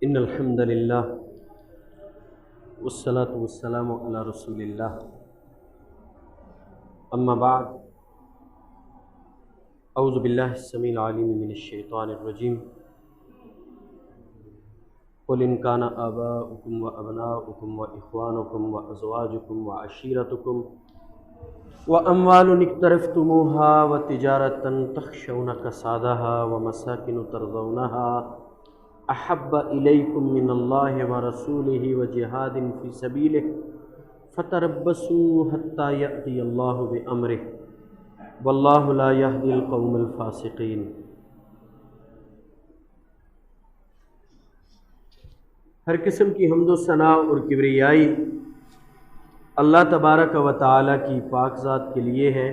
ان الحمد للہ والصلاة والسلام علی رسول اللہ اما بعد اعوذ باللہ السمیع العلیم من الشیطان الرجیم قل ان کان آباؤکم وابناؤکم واخوانکم وازواجکم وعشیرتکم واموال اقترفتموها وتجارة تخشون کسادها ومساکن ترضونها احب الیکم من اللہ ورسولہ وجہاد فی سبیلہ فتربصوا حتی یأتی اللہ بامرہ واللہ لا یہدی القوم الفاسقین۔ ہر قسم کی حمد و ثناء اور کبریائی اللہ تبارک و تعالی کی پاک ذات کے لیے ہے۔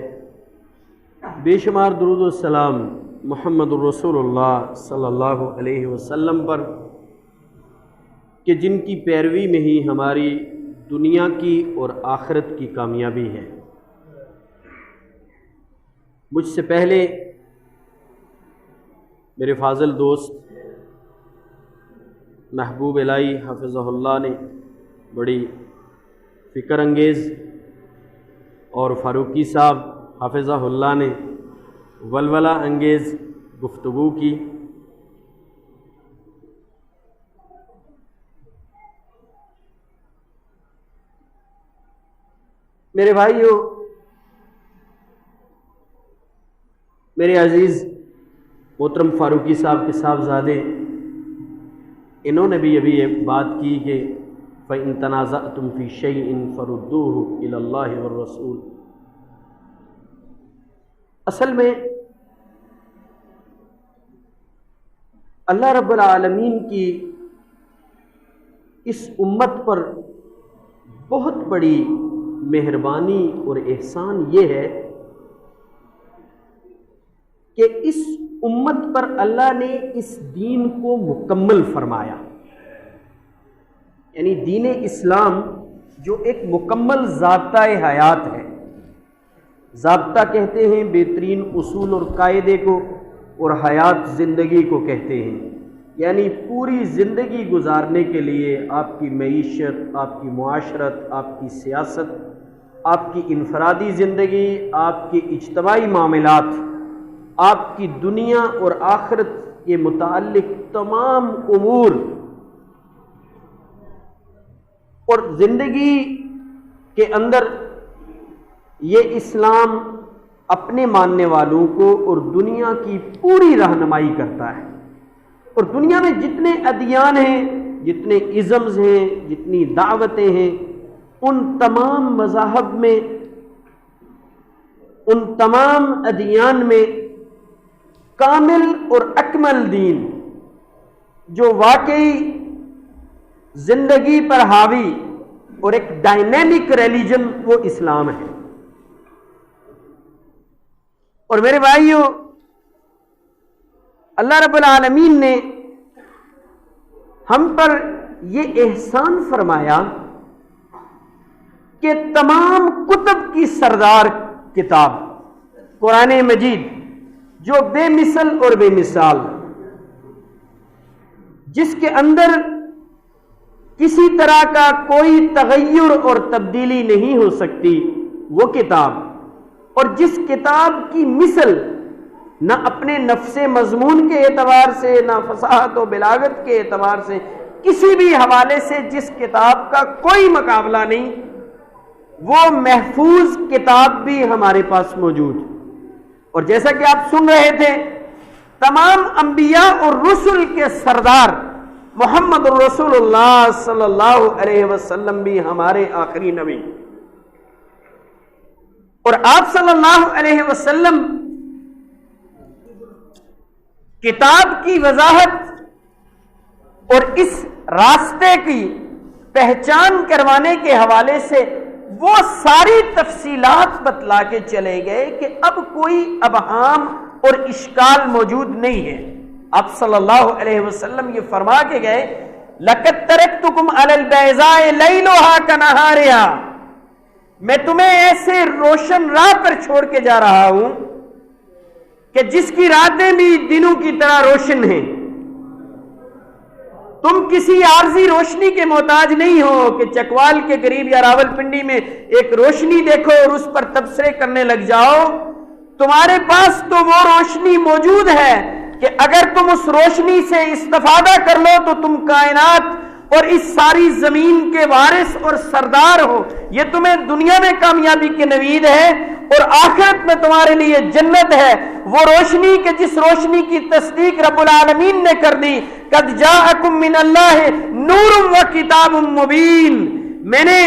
بے شمار درود و سلام محمد الرسول اللہ صلی اللہ علیہ وسلم پر کہ جن کی پیروی میں ہی ہماری دنیا کی اور آخرت کی کامیابی ہے۔ مجھ سے پہلے میرے فاضل دوست محبوب الہی حفظہ اللہ نے بڑی فکر انگیز اور فاروقی صاحب حفظہ اللہ نے ولولہ انگیز گفتگو کی۔ میرے بھائیو، میرے عزیز محترم فاروقی صاحب کے صاحبزادے، انہوں نے بھی ابھی یہ بات کی کہ فَإِن تَنَازَعْتُمْ فِي شَيْءٍ فَرُدُّوهُ إِلَى اللَّهِ وَالرَّسُولِ۔ اصل میں اللہ رب العالمین کی اس امت پر بہت بڑی مہربانی اور احسان یہ ہے کہ اس امت پر اللہ نے اس دین کو مکمل فرمایا، یعنی دین اسلام جو ایک مکمل ضابطہ حیات ہے۔ ضابطہ کہتے ہیں بہترین اصول اور قاعدے کو، اور حیات زندگی کو کہتے ہیں، یعنی پوری زندگی گزارنے کے لیے آپ کی معیشت، آپ کی معاشرت، آپ کی سیاست، آپ کی انفرادی زندگی، آپ کے اجتماعی معاملات، آپ کی دنیا اور آخرت کے متعلق تمام امور اور زندگی کے اندر یہ اسلام اپنے ماننے والوں کو اور دنیا کی پوری رہنمائی کرتا ہے۔ اور دنیا میں جتنے ادیان ہیں، جتنے ازمز ہیں، جتنی دعوتیں ہیں، ان تمام مذاہب میں، ان تمام ادیان میں کامل اور اکمل دین جو واقعی زندگی پر حاوی اور ایک ڈائنامک ریلیجن وہ اسلام ہے۔ اور میرے بھائیو، اللہ رب العالمین نے ہم پر یہ احسان فرمایا کہ تمام کتب کی سردار کتاب قرآن مجید جو بے مثل اور بے مثال، جس کے اندر کسی طرح کا کوئی تغیر اور تبدیلی نہیں ہو سکتی، وہ کتاب، اور جس کتاب کی مثل نہ اپنے نفس مضمون کے اعتبار سے، نہ فصاحت و بلاغت کے اعتبار سے، کسی بھی حوالے سے جس کتاب کا کوئی مقابلہ نہیں، وہ محفوظ کتاب بھی ہمارے پاس موجود۔ اور جیسا کہ آپ سن رہے تھے، تمام انبیاء اور رسل کے سردار محمد رسول اللہ صلی اللہ علیہ وسلم بھی ہمارے آخری نبی، اور آپ صلی اللہ علیہ وسلم کتاب کی وضاحت اور اس راستے کی پہچان کروانے کے حوالے سے وہ ساری تفصیلات بتلا کے چلے گئے کہ اب کوئی ابہام اور اشکال موجود نہیں ہے۔ آپ صلی اللہ علیہ وسلم یہ فرما کے گئے، لَقَدْ تَرَكْتُكُمْ عَلَى الْبَيْضَاءِ لَيْلُهَا كَنَهَارِهَا، میں تمہیں ایسے روشن راہ پر چھوڑ کے جا رہا ہوں کہ جس کی راتیں بھی دنوں کی طرح روشن ہیں، تم کسی عارضی روشنی کے محتاج نہیں ہو کہ چکوال کے قریب یا راولپنڈی میں ایک روشنی دیکھو اور اس پر تبصرے کرنے لگ جاؤ. تمہارے پاس تو وہ روشنی موجود ہے کہ اگر تم اس روشنی سے استفادہ کر لو تو تم کائنات اور اس ساری زمین کے وارث اور سردار ہو. یہ تمہیں دنیا میں کامیابی کی نوید ہے اور آخرت میں تمہارے لیے جنت ہے. وہ روشنی کہ جس روشنی کی تصدیق رب العالمین نے کر دی. قد جاءکم من اللہ نور و کتاب مبین. میں نے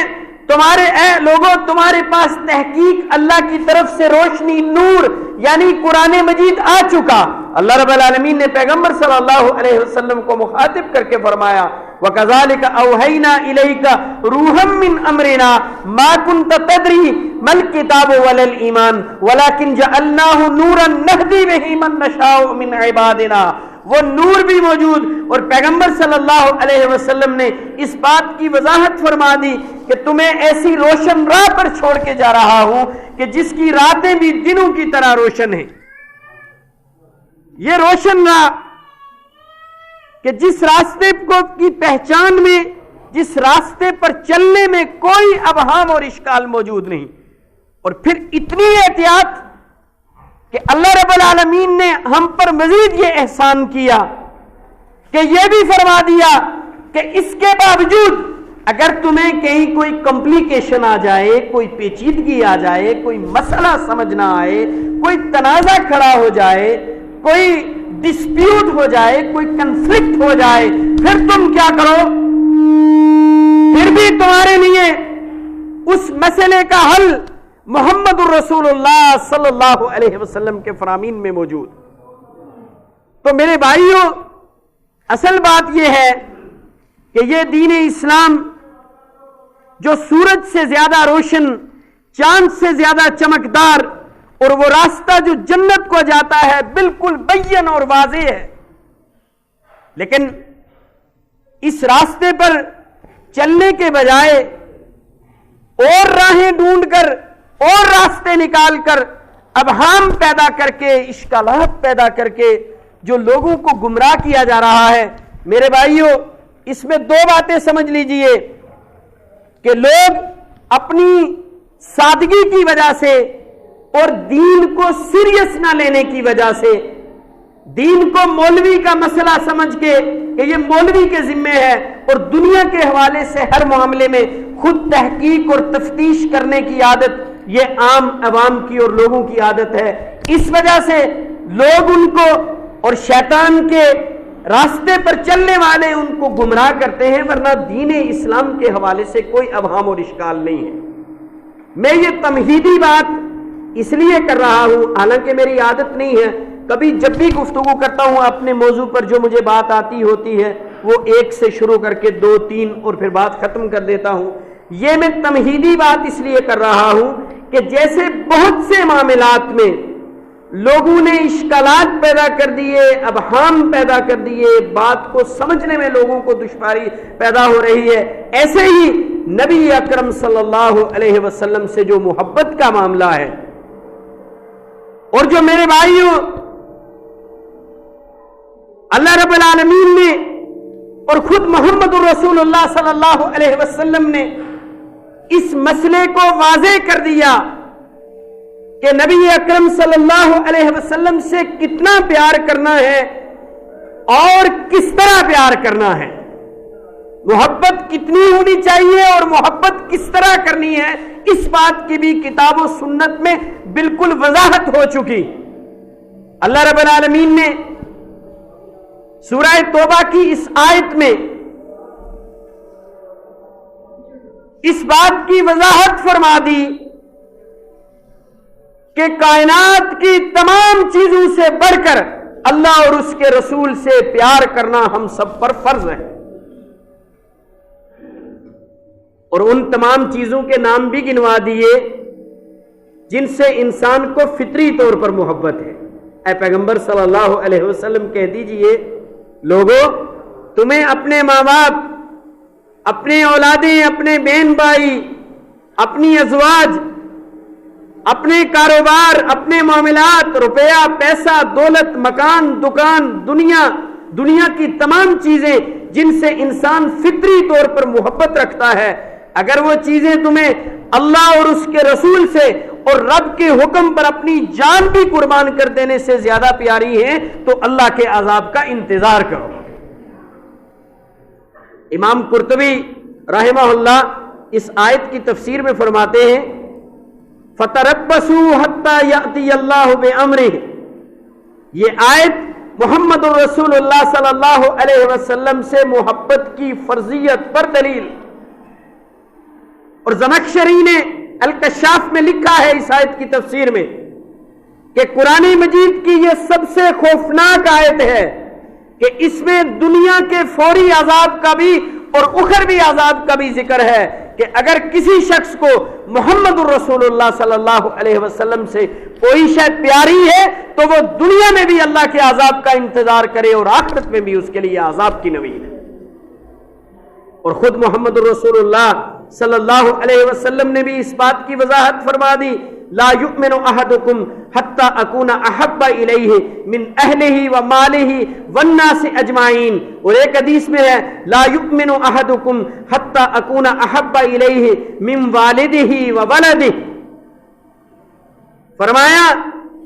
تمہارے اے لوگوں تمہارے پاس تحقیق اللہ کی طرف سے روشنی نور یعنی قرآن مجید آ چکا. اللہ رب العالمین نے پیغمبر صلی اللہ علیہ وسلم کو مخاطب کر کے فرمایا وَكَذَلِكَ أَوْحَيْنَا إِلَيْكَ رُوحًا مِّنْ أَمْرِنَا مَا كُنْتَ تَدْرِي مَا الْكِتَابُ وَلَا الْإِيمَانُ وَلَكِنْ جَعَلْنَاهُ نُورًا نَهْدِي بِهِ مَن نَّشَاءُ مِنْ عِبَادِنَا. وہ نور بھی موجود اور پیغمبر صلی اللہ علیہ وسلم نے اس بات کی وضاحت فرما دی کہ تمہیں ایسی روشن راہ پر چھوڑ کے جا رہا ہوں کہ جس کی راتیں بھی دنوں کی طرح روشن ہیں. یہ روشن راہ کہ جس راستے کو کی پہچان میں جس راستے پر چلنے میں کوئی ابہام اور اشکال موجود نہیں. اور پھر اتنی احتیاط کہ اللہ رب العالمین نے ہم پر مزید یہ احسان کیا کہ یہ بھی فرما دیا کہ اس کے باوجود اگر تمہیں کہیں کوئی کمپلیکیشن آ جائے کوئی پیچیدگی آ جائے کوئی مسئلہ سمجھ نہ آئے کوئی تنازع کھڑا ہو جائے کوئی ڈسپیوٹ ہو جائے کوئی کنفلکٹ ہو جائے پھر تم کیا کرو. پھر بھی تمہارے لیے اس مسئلے کا حل محمد الرسول اللہ صلی اللہ علیہ وسلم کے فرامین میں موجود. تو میرے بھائیوں اصل بات یہ ہے کہ یہ دین اسلام جو سورج سے زیادہ روشن چاند سے زیادہ چمکدار اور وہ راستہ جو جنت کو جاتا ہے بالکل بین اور واضح ہے. لیکن اس راستے پر چلنے کے بجائے اور راہیں ڈھونڈ کر اور راستے نکال کر ابہام پیدا کر کے اشکالات پیدا کر کے جو لوگوں کو گمراہ کیا جا رہا ہے. میرے بھائیوں اس میں دو باتیں سمجھ لیجئے کہ لوگ اپنی سادگی کی وجہ سے اور دین کو سیریس نہ لینے کی وجہ سے دین کو مولوی کا مسئلہ سمجھ کے کہ یہ مولوی کے ذمے ہے اور دنیا کے حوالے سے ہر معاملے میں خود تحقیق اور تفتیش کرنے کی عادت یہ عام عوام کی اور لوگوں کی عادت ہے. اس وجہ سے لوگ ان کو اور شیطان کے راستے پر چلنے والے ان کو گمراہ کرتے ہیں ورنہ دین اسلام کے حوالے سے کوئی ابہام اور اشکال نہیں ہے. میں یہ تمہیدی بات اس لیے کر رہا ہوں حالانکہ میری عادت نہیں ہے کبھی جب بھی گفتگو کرتا ہوں اپنے موضوع پر جو مجھے بات آتی ہوتی ہے وہ ایک سے شروع کر کے 2 3 اور پھر بات ختم کر دیتا ہوں. یہ میں تمہیدی بات اس لیے کر رہا ہوں کہ جیسے بہت سے معاملات میں لوگوں نے اشکالات پیدا کر دیے ابہام پیدا کر دیے بات کو سمجھنے میں لوگوں کو دشواری پیدا ہو رہی ہے ایسے ہی نبی اکرم صلی اللہ علیہ وسلم سے جو محبت کا معاملہ ہے اور جو میرے بھائیوں اللہ رب العالمین نے اور خود محمد الرسول اللہ صلی اللہ علیہ وسلم نے اس مسئلے کو واضح کر دیا کہ نبی اکرم صلی اللہ علیہ وسلم سے کتنا پیار کرنا ہے اور کس طرح پیار کرنا ہے محبت کتنی ہونی چاہیے اور محبت کس طرح کرنی ہے اس بات کی بھی کتاب و سنت میں بالکل وضاحت ہو چکی. اللہ رب العالمین نے سورہ توبہ کی اس آیت میں اس بات کی وضاحت فرما دی کہ کائنات کی تمام چیزوں سے بڑھ کر اللہ اور اس کے رسول سے پیار کرنا ہم سب پر فرض ہے اور ان تمام چیزوں کے نام بھی گنوا دیے جن سے انسان کو فطری طور پر محبت ہے. اے پیغمبر صلی اللہ علیہ وسلم کہہ دیجئے لوگوں تمہیں اپنے ماں باپ اپنے اولادیں اپنے بہن بھائی اپنی ازواج اپنے کاروبار اپنے معاملات روپیہ پیسہ دولت مکان دکان دنیا دنیا کی تمام چیزیں جن سے انسان فطری طور پر محبت رکھتا ہے، اگر وہ چیزیں تمہیں اللہ اور اس کے رسول سے اور رب کے حکم پر اپنی جان بھی قربان کر دینے سے زیادہ پیاری ہیں تو اللہ کے عذاب کا انتظار کرو۔ امام قرطبی رحمہ اللہ اس آیت کی تفسیر میں فرماتے ہیں فَتَرَبَّصُوا حَتَّى يَأْتِيَ اللَّهُ بِأَمْرِهِ، یہ آیت محمد الرسول اللہ صلی اللہ علیہ وسلم سے محبت کی فرضیت پر دلیل، اور زمخشری نے الکشاف میں لکھا ہے اس آیت کی تفسیر میں کہ قرآن مجید کی یہ سب سے خوفناک آیت ہے کہ اس میں دنیا کے فوری عذاب کا بھی اور اخروی عذاب کا بھی ذکر ہے کہ اگر کسی شخص کو محمد الرسول اللہ صلی اللہ علیہ وسلم سے کوئی شے پیاری ہے تو وہ دنیا میں بھی اللہ کے عذاب کا انتظار کرے اور آخرت میں بھی اس کے لیے عذاب کی نوید ہے۔ اور خود محمد الرسول اللہ صلی اللہ علیہ وسلم نے بھی اس بات کی وضاحت فرما دی لا یؤمن احدکم حتی اکون احب الیہ من اہلہ و مالہ والناس اجمعین، اور ایک حدیث میں ہے لا یؤمن احدکم حتی اکون احب الیہ من والدہ و ولدہ، فرمایا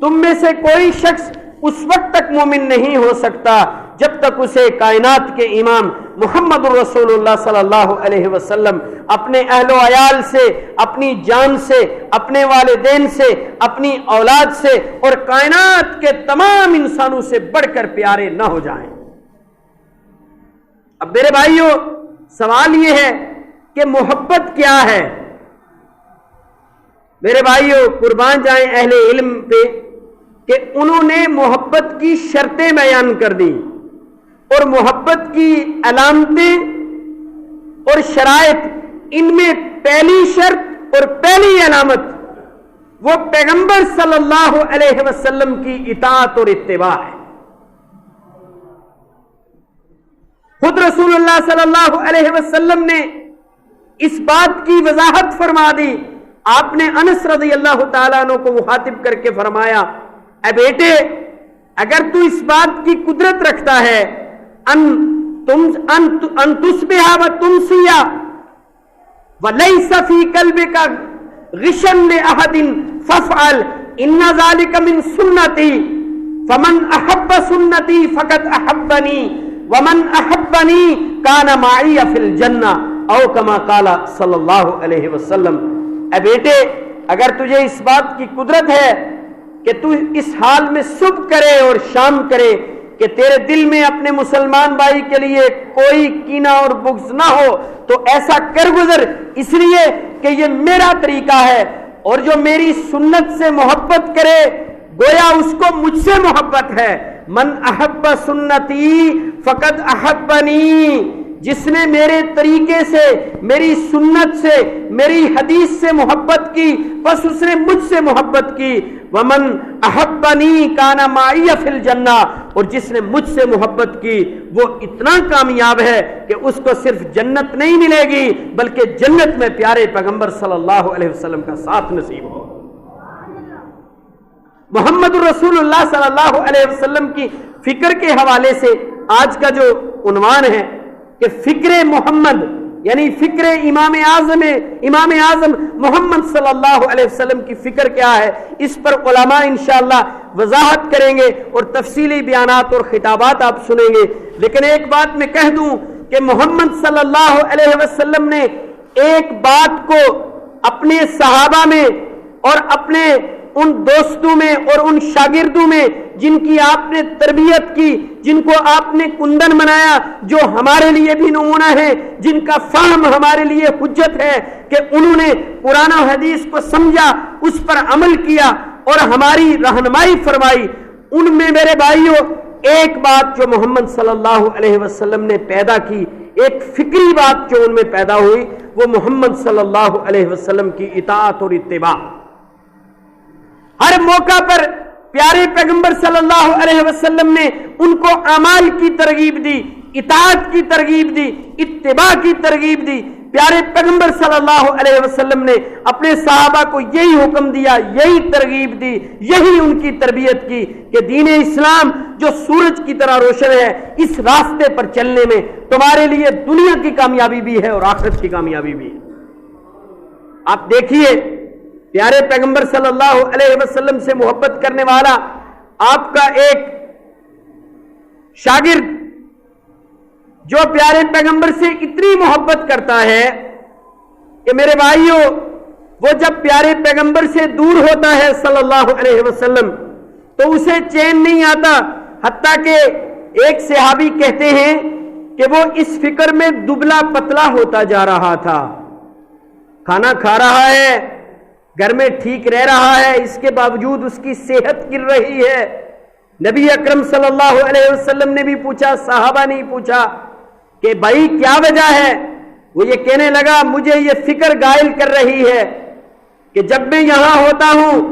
تم میں سے کوئی شخص اس وقت تک مومن نہیں ہو سکتا جب تک اسے کائنات کے امام محمد الرسول اللہ صلی اللہ علیہ وسلم اپنے اہل و عیال سے، اپنی جان سے، اپنے والدین سے، اپنی اولاد سے اور کائنات کے تمام انسانوں سے بڑھ کر پیارے نہ ہو جائیں۔ اب میرے بھائیو سوال یہ ہے کہ محبت کیا ہے؟ میرے بھائیو قربان جائیں اہل علم پہ کہ انہوں نے محبت کی شرطیں بیان کر دی، اور محبت کی علامتیں اور شرائط، ان میں پہلی شرط اور پہلی علامت وہ پیغمبر صلی اللہ علیہ وسلم کی اطاعت اور اتباع ہے۔ خود رسول اللہ صلی اللہ علیہ وسلم نے اس بات کی وضاحت فرما دی، آپ نے انس رضی اللہ تعالیٰ عنہ کو مخاطب کر کے فرمایا اے بیٹے اگر تو اس بات کی قدرت رکھتا ہے ان تصبح و تمسیا ولیس فی قلبک غشا لأحد فافعل ان ذلك من سنتی فمن احب سنتی فقد احبنی ومن احبنی کان معی فی الجنہ او کما قال صلی اللہ علیہ وسلم۔ اے بیٹے اگر تجھے اس بات کی قدرت ہے کہ تو اس حال میں صبح کرے اور شام کرے کہ تیرے دل میں اپنے مسلمان بھائی کے لیے کوئی کینہ اور بغض نہ ہو تو ایسا کر گزر، اس لیے کہ یہ میرا طریقہ ہے، اور جو میری سنت سے محبت کرے گویا اس کو مجھ سے محبت ہے۔ من احب سنتی فقد احبنی، جس نے میرے طریقے سے، میری سنت سے، میری حدیث سے محبت کی بس اس نے مجھ سے محبت کی۔ ومن احبنی کان معی فی الجنہ، اور جس نے مجھ سے محبت کی وہ اتنا کامیاب ہے کہ اس کو صرف جنت نہیں ملے گی بلکہ جنت میں پیارے پیغمبر صلی اللہ علیہ وسلم کا ساتھ نصیب ہو۔ محمد الرسول اللہ صلی اللہ علیہ وسلم کی فکر کے حوالے سے آج کا جو عنوان ہے کہ فکر محمد، یعنی فکر امام اعظم محمد صلی اللہ علیہ وسلم کی فکر کیا ہے، اس پر علماء انشاءاللہ وضاحت کریں گے اور تفصیلی بیانات اور خطابات آپ سنیں گے۔ لیکن ایک بات میں کہہ دوں کہ محمد صلی اللہ علیہ وسلم نے ایک بات کو اپنے صحابہ میں اور اپنے ان دوستوں میں اور ان شاگردوں میں جن کی آپ نے تربیت کی، جن کو آپ نے کندن بنایا، جو ہمارے لیے بھی نمونہ ہے، جن کا فہم ہمارے لیے حجت ہے کہ انہوں نے قرآن و حدیث کو سمجھا، اس پر عمل کیا اور ہماری رہنمائی فرمائی، ان میں میرے بھائیوں ایک بات جو محمد صلی اللہ علیہ وسلم نے پیدا کی، ایک فکری بات جو ان میں پیدا ہوئی، وہ محمد صلی اللہ علیہ وسلم کی اطاعت اور اتباع۔ ہر موقع پر پیارے پیغمبر صلی اللہ علیہ وسلم نے ان کو اعمال کی ترغیب دی، اطاعت کی ترغیب دی، اتباع کی ترغیب دی۔ پیارے پیغمبر صلی اللہ علیہ وسلم نے اپنے صحابہ کو یہی حکم دیا، یہی ترغیب دی، یہی ان کی تربیت کی کہ دین اسلام جو سورج کی طرح روشن ہے، اس راستے پر چلنے میں تمہارے لیے دنیا کی کامیابی بھی ہے اور آخرت کی کامیابی بھی ہے۔ آپ دیکھیے پیارے پیغمبر صلی اللہ علیہ وسلم سے محبت کرنے والا آپ کا ایک شاگرد جو پیارے پیغمبر سے اتنی محبت کرتا ہے کہ میرے بھائیوں، وہ جب پیارے پیغمبر سے دور ہوتا ہے صلی اللہ علیہ وسلم تو اسے چین نہیں آتا، حتیٰ کہ ایک صحابی کہتے ہیں کہ وہ اس فکر میں دبلا پتلا ہوتا جا رہا تھا، کھانا کھا رہا ہے، گھر میں ٹھیک رہ رہا ہے، اس کے باوجود اس کی صحت گر رہی ہے۔ نبی اکرم صلی اللہ علیہ وسلم نے بھی پوچھا، صحابہ نے پوچھا کہ بھائی کیا وجہ ہے؟ وہ یہ کہنے لگا مجھے یہ فکر غائل کر رہی ہے کہ جب میں یہاں ہوتا ہوں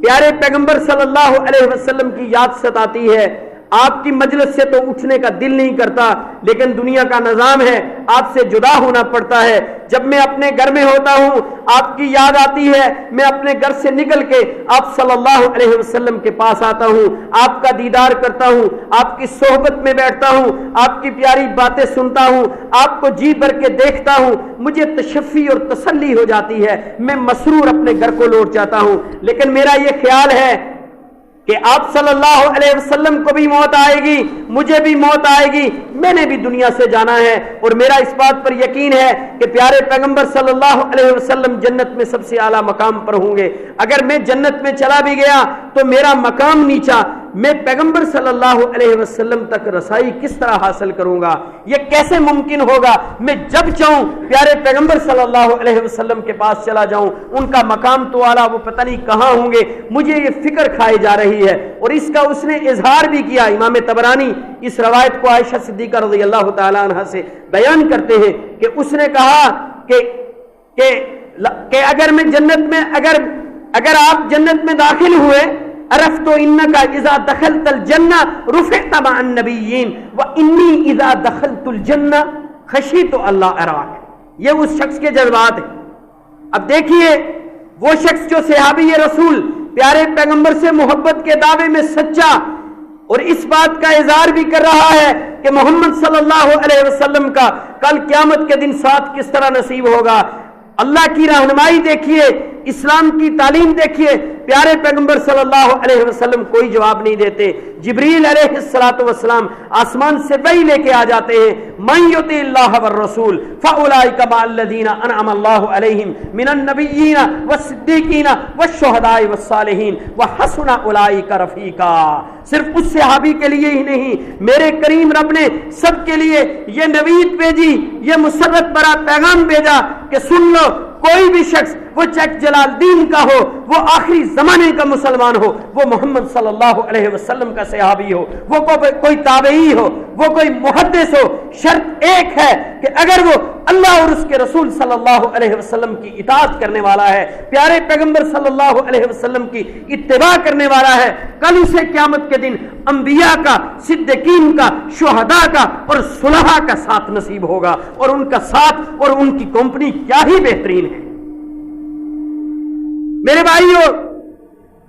پیارے پیغمبر صلی اللہ علیہ وسلم کی یاد ستاتی ہے، آپ کی مجلس سے تو اٹھنے کا دل نہیں کرتا، لیکن دنیا کا نظام ہے، آپ سے جدا ہونا پڑتا ہے۔ جب میں اپنے گھر میں ہوتا ہوں آپ کی یاد آتی ہے، میں اپنے گھر سے نکل کے آپ صلی اللہ علیہ وسلم کے پاس آتا ہوں، آپ کا دیدار کرتا ہوں، آپ کی صحبت میں بیٹھتا ہوں، آپ کی پیاری باتیں سنتا ہوں، آپ کو جی بھر کے دیکھتا ہوں، مجھے تشفی اور تسلی ہو جاتی ہے، میں مسرور اپنے گھر کو لوٹ جاتا ہوں۔ لیکن میرا یہ خیال ہے کہ آپ صلی اللہ علیہ وسلم کو بھی موت آئے گی، مجھے بھی موت آئے گی، میں نے بھی دنیا سے جانا ہے، اور میرا اس بات پر یقین ہے کہ پیارے پیغمبر صلی اللہ علیہ وسلم جنت میں سب سے اعلیٰ مقام پر ہوں گے۔ اگر میں جنت میں چلا بھی گیا تو میرا مقام نیچا، میں پیغمبر صلی اللہ علیہ وسلم تک رسائی کس طرح حاصل کروں گا؟ یہ کیسے ممکن ہوگا؟ میں جب چاہوں پیارے پیغمبر صلی اللہ علیہ وسلم کے پاس چلا جاؤں، ان کا مقام تو اعلیٰ، وہ پتہ نہیں کہاں ہوں گے، مجھے یہ فکر کھائی جا رہی ہے۔ اور اس کا اس نے اظہار بھی کیا۔ امام طبرانی اس روایت کو عائشہ صدیقہ رضی اللہ تعالی عنہ سے بیان کرتے ہیں کہ اس نے کہا کہ اگر میں جنت میں اگر آپ جنت میں داخل ہوئے، عرفت انکا اذا دخلت الجنہ رفعت مع النبیین وانی اذا دخلت الجنہ خشیت اللہ اراک۔ یہ اس شخص کے جذبات ہیں۔ اب دیکھیے وہ شخص جو صحابی رسول پیارے پیغمبر سے محبت کے دعوے میں سچا اور اس بات کا اظہار بھی کر رہا ہے کہ محمد صلی اللہ علیہ وسلم کا کل قیامت کے دن ساتھ کس طرح نصیب ہوگا۔ اللہ کی رہنمائی دیکھیے، اسلام کی تعلیم دیکھیے، پیارے پیغمبر صلی اللہ علیہ وسلم کوئی جواب نہیں دیتے۔ جبریل علیہ الصلوۃ والسلام آسمان سے وحی لے کے آ جاتے ہیں، من یطع اللہ والرسول فاولئک مع الذین انعم اللہ علیہم من النبیین والصدیقین والشہداء والصالحین وحسن اولئک رفیقا۔ صرف اس صحابی کے لیے ہی نہیں، میرے کریم رب نے سب کے لیے یہ نوید بھیجی، یہ مسرت بھرا پیغام بھیجا کہ سن لو، کوئی بھی شخص وہ چک جلال دین کا ہو، وہ آخری زمانے کا مسلمان ہو، وہ محمد صلی اللہ علیہ وسلم کا صحابی ہو، وہ کوئی تابعی ہو، وہ کوئی محدث ہو، شرط ایک ہے کہ اگر وہ اللہ اور اس کے رسول صلی اللہ علیہ وسلم کی اطاعت کرنے والا ہے، پیارے پیغمبر صلی اللہ علیہ وسلم کی اتباع کرنے والا ہے، کل اسے قیامت کے دن انبیاء کا، صدیقین کا، شہداء کا اور صلحاء کا ساتھ نصیب ہوگا، اور ان کا ساتھ اور ان کی کمپنی کیا ہی بہترین ہے۔ میرے بھائیوں،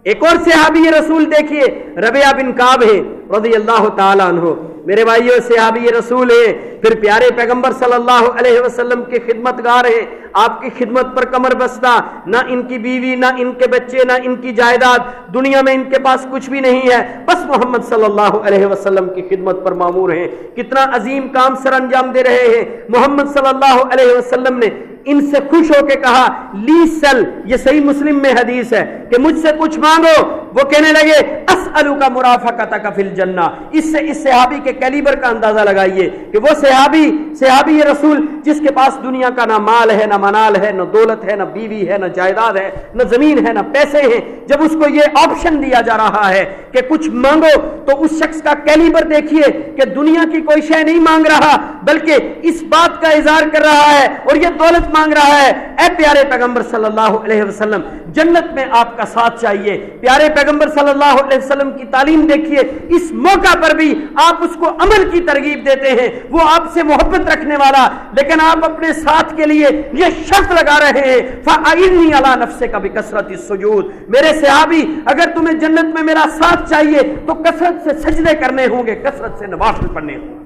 ایک اور صحابی رسول دیکھیے، ربیعہ بن کعب ہے رضی اللہ تعالی عنہ۔ میرے بھائیوں، صحابی رسول ہے، پھر پیارے پیغمبر صلی اللہ علیہ وسلم کے خدمت گار ہیں، آپ کی خدمت پر کمر بستہ، نہ ان کی بیوی، نہ ان کے بچے، نہ ان کی جائیداد، دنیا میں ان کے پاس کچھ بھی نہیں ہے، بس محمد صلی اللہ علیہ وسلم کی خدمت پر مامور ہیں۔ کتنا عظیم کام سر انجام دے رہے ہیں۔ محمد صلی اللہ علیہ وسلم نے ان سے خوش ہو کے کہا لی سل، یہ صحیح مسلم میں حدیث ہے کہ مجھ سے کچھ مانگو۔ وہ کہنے لگے اسألک مرافقتک فی الجنہ۔ اس سے اس صحابی کے کیلیبر کا اندازہ لگائیے کہ وہ صحابی رسول جس کے پاس دنیا کا نہ مال ہے، نہ منال ہے، نہ دولت ہے، نہ بیوی ہے، نہ جائیداد ہے، نہ زمین ہے، نہ پیسے ہیں، جب اس کو یہ آپشن دیا جا رہا ہے کہ کچھ مانگو، تو اس شخص کا کیلیبر دیکھیے کہ دنیا کی کوئی شے نہیں مانگ رہا، بلکہ اس بات کا اظہار کر رہا ہے اور یہ دولت مانگ رہا ہے۔ اے پیارے پیغمبر صلی اللہ علیہ وسلم، جنت میں آپ کا ساتھ چاہیے۔ پیارے پیغمبر صلی اللہ علیہ وسلم کی تعلیم دیکھیے، اس موقع پر بھی آپ اس کو عمل کی ترغیب دیتے ہیں، وہ آپ سے محبت رکھنے والا، لیکن آپ اپنے ساتھ کے لیے یہ شرط لگا رہے ہیں فَأَعِنِّي عَلَىٰ نَفْسِكَ بِكَثْرَةِ السُّجُودِ، میرے صحابی اگر تمہیں جنت میں میرا ساتھ چاہیے تو کثرت سے سجدے کرنے ہوں گے، کثرت سے نوافل پڑھنے ہوں گے۔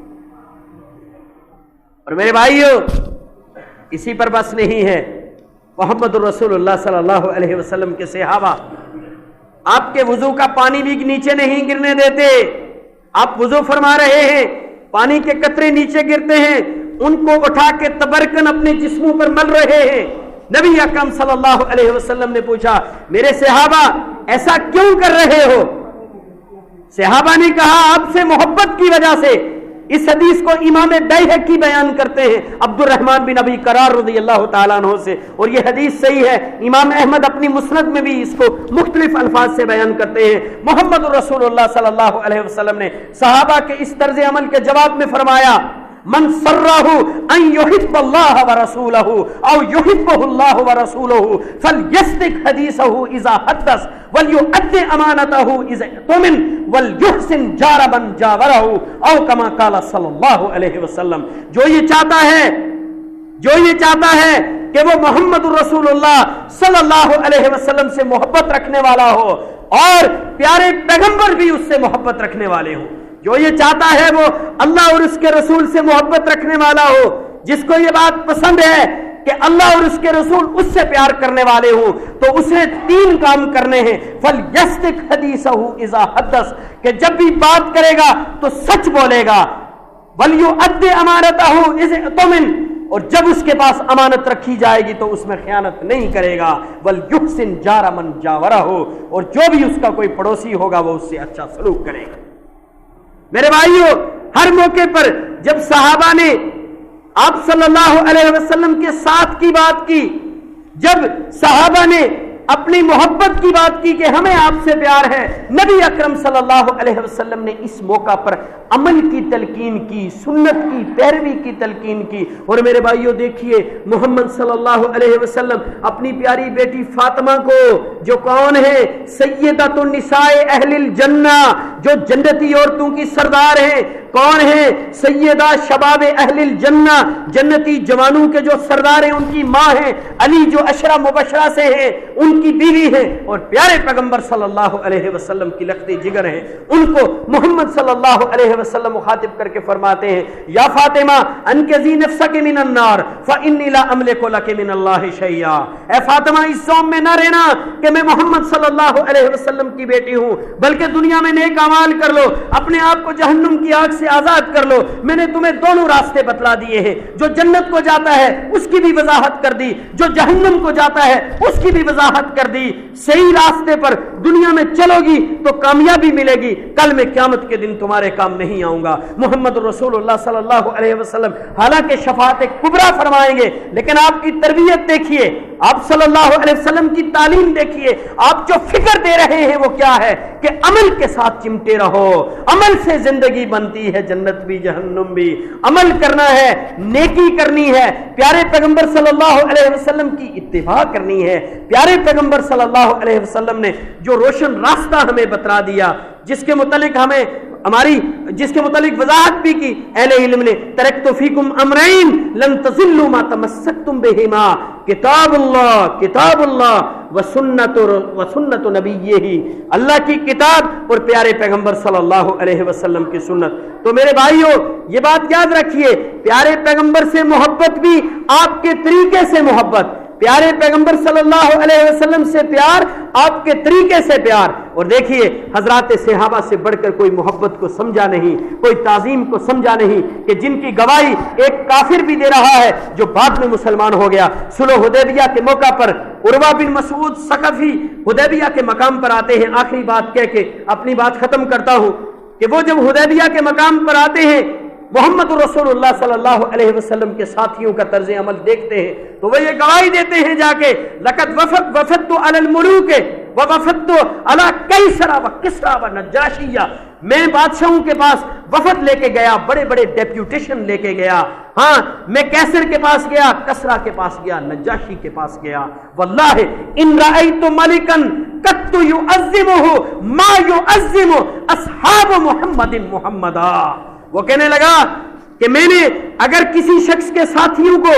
اور میرے بھائیو، اسی پر بس نہیں ہے، محمد الرسول اللہ صلی اللہ علیہ وسلم کے صحابہ آپ کے وضو کا پانی بھی نیچے نہیں گرنے دیتے۔ آپ وضو فرما رہے ہیں، پانی کے قطرے نیچے گرتے ہیں، ان کو اٹھا کے تبرکن اپنے جسموں پر مل رہے ہیں۔ نبی اکرم صلی اللہ علیہ وسلم نے پوچھا میرے صحابہ ایسا کیوں کر رہے ہو؟ صحابہ نے کہا آپ سے محبت کی وجہ سے۔ اس حدیث کو امام بیہقی بیان کرتے ہیں عبد الرحمن بن ابی قرار رضی اللہ تعالیٰ عنہ سے، اور یہ حدیث صحیح ہے۔ امام احمد اپنی مسند میں بھی اس کو مختلف الفاظ سے بیان کرتے ہیں۔ محمد الرسول اللہ صلی اللہ علیہ وسلم نے صحابہ کے اس طرز عمل کے جواب میں فرمایا من سرہ ان یحب اللہ ورسولہ او یحبہ اللہ ورسولہ فلیصدق حدیثہ اذا حدث ولیؤد امانتہ اذا اؤتمن ولیحسن جار من جاورہ او کما قال صلی اللہ علیہ وسلم۔ جو یہ چاہتا ہے کہ وہ محمد الرسول اللہ صلی اللہ علیہ وسلم سے محبت رکھنے والا ہو اور پیارے پیغمبر بھی اس سے محبت رکھنے والے ہوں، جو یہ چاہتا ہے وہ اللہ اور اس کے رسول سے محبت رکھنے والا ہو، جس کو یہ بات پسند ہے کہ اللہ اور اس کے رسول اس سے پیار کرنے والے ہوں، تو اسے 3 کام کرنے ہیں۔ فَلْيَصْدِقْ حَدِيثَهُ إِذَا حَدَّثَ، کہ جب بھی بات کرے گا تو سچ بولے گا۔ وَلْيُؤَدِّ أَمَانَتَهُ إِذَا اؤْتُمِنَ، اور جب اس کے پاس امانت رکھی جائے گی تو اس میں خیانت نہیں کرے گا۔ وَلْيُحْسِنْ جَارَ مَنْ جَاوَرَهُ، اور جو بھی اس کا کوئی پڑوسی ہوگا وہ اس سے اچھا سلوک کرے گا۔ میرے بھائیو، ہر موقع پر جب صحابہ نے آپ صلی اللہ علیہ وسلم کے ساتھ کی بات کی، جب صحابہ نے اپنی محبت کی بات کی کہ ہمیں آپ سے پیار ہے، نبی اکرم صلی اللہ علیہ وسلم نے اس موقع پر عمل کی تلقین کی، سنت کی پیروی کی تلقین کی۔ اور میرے بھائیو دیکھیے، محمد صلی اللہ علیہ وسلم اپنی پیاری بیٹی فاطمہ کو، جو کون ہے سیدۃ النساء اہل الجنہ، جو جنتی عورتوں کی سردار ہیں، کون ہے سیدہ شباب اہل الجنہ، جنتی جوانوں کے جو سردار ہیں، ان کی ماں ہیں، علی جو عشرہ مبشرہ سے ہیں ان کی بیوی ہیں، اور پیارے پیغمبر صلی اللہ علیہ وسلم کی لخت جگر ہیں۔ ان کو محمد صلی اللہ علیہ وسلم مخاطب کر کے فرماتے ہیں یا فاطمہ انقذی نفسک من النار فانی لا املک لک من اللہ شیئا، اے فاطمہ اس زوم میں نہ رہنا کہ میں محمد صلی اللہ علیہ وسلم کی بیٹی ہوں، بلکہ دنیا میں نیک اعمال کر لو، اپنے آپ کو جہنم کی آگ سے آزاد کر لو۔ میں نے تمہیں دونوں راستے بتلا دیے ہیں، جو جنت کو جاتا ہے اس کی بھی وضاحت کر دی، جو جہنم کو جاتا ہے اس کی بھی وضاحت کر دی۔ صحیح راستے پر دنیا میں چلو گی تو کامیابی ملے گی، کل میں قیامت کے دن تمہارے کام نہیں آؤں گا۔ محمد رسول اللہ صلی اللہ علیہ وسلم حالانکہ شفاعت کبریٰ فرمائیں گے، لیکن آپ کی تربیت دیکھیے، آپ صلی اللہ علیہ وسلم کی تعلیم دیکھیے، آپ جو فکر دے رہے ہیں وہ کیا ہے کہ عمل کے ساتھ چمٹے رہو، عمل سے زندگی بنتی ہے، جنت بھی جہنم بھی، عمل کرنا ہے، نیکی کرنی ہے، پیارے پیغمبر صلی اللہ علیہ وسلم کی اتباع کرنی ہے۔ پیارے پیغمبر صلی اللہ علیہ وسلم نے جو روشن راستہ ہمیں بتلا دیا، جس کے متعلق وضاحت بھی کی اہل علم نے، ترکت فیکم امرین لن تضلوا ما تمسکتم بہما کتاب اللہ وسنت نبیہ، اللہ کی کتاب اور پیارے پیغمبر صلی اللہ علیہ وسلم کی سنت۔ تو میرے بھائیو یہ بات یاد رکھیے، پیارے پیغمبر سے محبت بھی آپ کے طریقے سے محبت، پیارے پیغمبر صلی اللہ علیہ وسلم سے پیار، آپ کے طریقے سے پیار۔ اور دیکھیے حضرات صحابہ سے بڑھ کر کوئی محبت کو سمجھا نہیں، کوئی تعظیم کو سمجھا نہیں، کہ جن کی گواہی ایک کافر بھی دے رہا ہے جو بعد میں مسلمان ہو گیا۔ صلح حدیبیہ کے موقع پر عروہ بن مسعود ثقفی حدیبیہ کے مقام پر آتے ہیں، آخری بات کہہ کے اپنی بات ختم کرتا ہوں کہ وہ جب حدیبیہ کے مقام پر آتے ہیں، محمد رسول اللہ صلی اللہ علیہ وسلم کے ساتھیوں کا طرز عمل دیکھتے ہیں تو وہ یہ گواہی دیتے ہیں جا کے، لقد وفدت علی الملوک ووفدت علی کیسر وکسری ونجاشی، میں بادشاہوں کے پاس وفد لے کے گیا، بڑے بڑے ڈیپیوٹیشن لے کے گیا، ہاں میں کیسر کے پاس گیا، کسرا کے پاس گیا، نجاشی کے پاس گیا، واللہ ان رأیت ملکا قط یعظمہ ما یعظم اصحاب محمد محمدا۔ وہ کہنے لگا کہ میں نے اگر کسی شخص کے ساتھیوں کو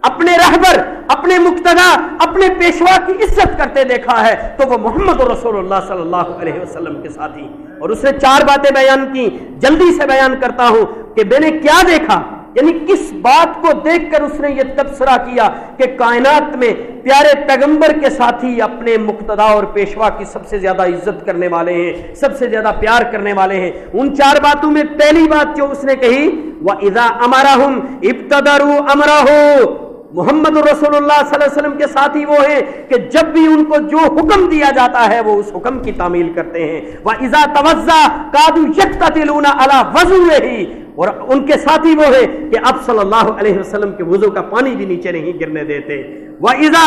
اپنے رہبر، اپنے مقتدا، اپنے پیشوا کی عزت کرتے دیکھا ہے تو وہ محمد رسول اللہ صلی اللہ علیہ وسلم کے ساتھی۔ اور اس نے 4 باتیں بیان کی، جلدی سے بیان کرتا ہوں کہ میں نے کیا دیکھا، یعنی کس بات کو دیکھ کر اس نے یہ تبصرہ کیا کہ کائنات میں پیارے پیغمبر کے ساتھی اپنے مقتدا اور پیشوا کی سب سے زیادہ عزت کرنے والے ہیں، سب سے زیادہ پیار کرنے والے ہیں۔ ان 4 باتوں میں پہلی بات جو اس نے کہی، وَإِذَا أَمَرَهُمْ ابْتَدَرُوا أَمْرَهُ، محمد رسول اللہ صلی اللہ علیہ وسلم کے ساتھی وہ ہیں کہ جب بھی ان کو جو حکم دیا جاتا ہے وہ اس حکم کی تعمیل کرتے ہیں۔ وَإِذَا تَوَضَّأَ كَادُوا يَقْتَتِلُونَ عَلَى وَضُوئِهِ، اور ان کے ساتھی وہ ہیں کہ اب صلی اللہ علیہ وسلم کے وضو کا پانی بھی نیچے نہیں گرنے دیتے۔ وَإِذَا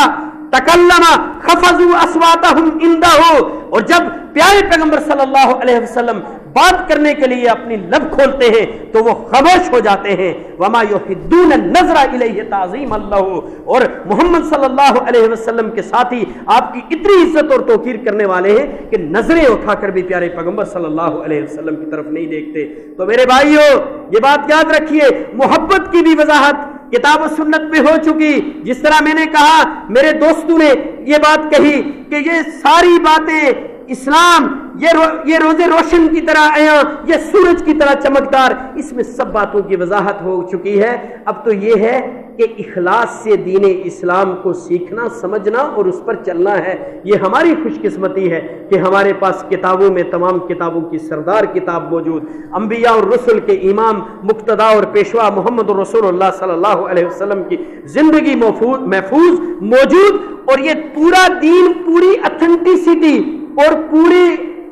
تکلم خفضوا اصواتهم عنده، اور جب پیارے پیغمبر صلی اللہ علیہ وسلم بات کرنے کے لیے اپنی لب کھولتے ہیں تو وہ خاموش ہو جاتے ہیں۔ وما یحدون النظر الیہ تعظیما له، اور محمد صلی اللہ علیہ وسلم کے ساتھی آپ کی اتنی عزت اور توقیر کرنے والے ہیں کہ نظریں اٹھا کر بھی پیارے پیغمبر صلی اللہ علیہ وسلم کی طرف نہیں دیکھتے۔ تو میرے بھائیو یہ بات یاد رکھیے، محبت کی بھی وضاحت کتاب و سنت میں ہو چکی۔ جس طرح میں نے کہا میرے دوستوں نے یہ بات کہی کہ یہ ساری باتیں اسلام، یہ روزے روشن کی طرح عیاں، یہ سورج کی طرح چمکدار، اس میں سب باتوں کی وضاحت ہو چکی ہے۔ اب تو یہ ہے کہ اخلاص سے دین اسلام کو سیکھنا، سمجھنا اور اس پر چلنا ہے۔ یہ ہماری خوش قسمتی ہے کہ ہمارے پاس کتابوں میں تمام کتابوں کی سردار کتاب موجود، انبیاء اور رسل کے امام، مقتدا اور پیشوا محمد رسول اللہ صلی اللہ علیہ وسلم کی زندگی محفوظ موجود، اور یہ پورا دین پوری اتھینٹیسٹی اور پوری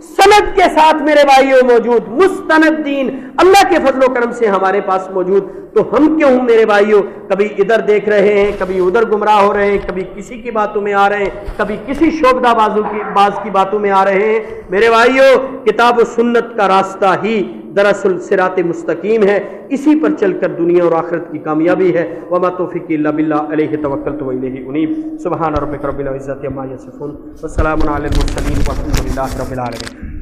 سند کے ساتھ میرے بھائیوں موجود، مستند دین اللہ کے فضل و کرم سے ہمارے پاس موجود۔ تو ہم کیوں میرے بھائیوں کبھی ادھر دیکھ رہے ہیں، کبھی ادھر گمراہ ہو رہے ہیں، کبھی کسی کی باتوں میں آ رہے ہیں، کبھی کسی شعبدہ باز کی باتوں میں آ رہے ہیں۔ میرے بھائیوں کتاب و سنت کا راستہ ہی دراصل صراط مستقیم ہے، اسی پر چل کر دنیا اور آخرت کی کامیابی ہے۔ وما توفیقی الا باللہ، علیہ توکلت و الیہ انیب۔ سبحان ربک رب العزۃ عما یصفون، وسلام علی المرسلین والحمد للہ رب العالمین۔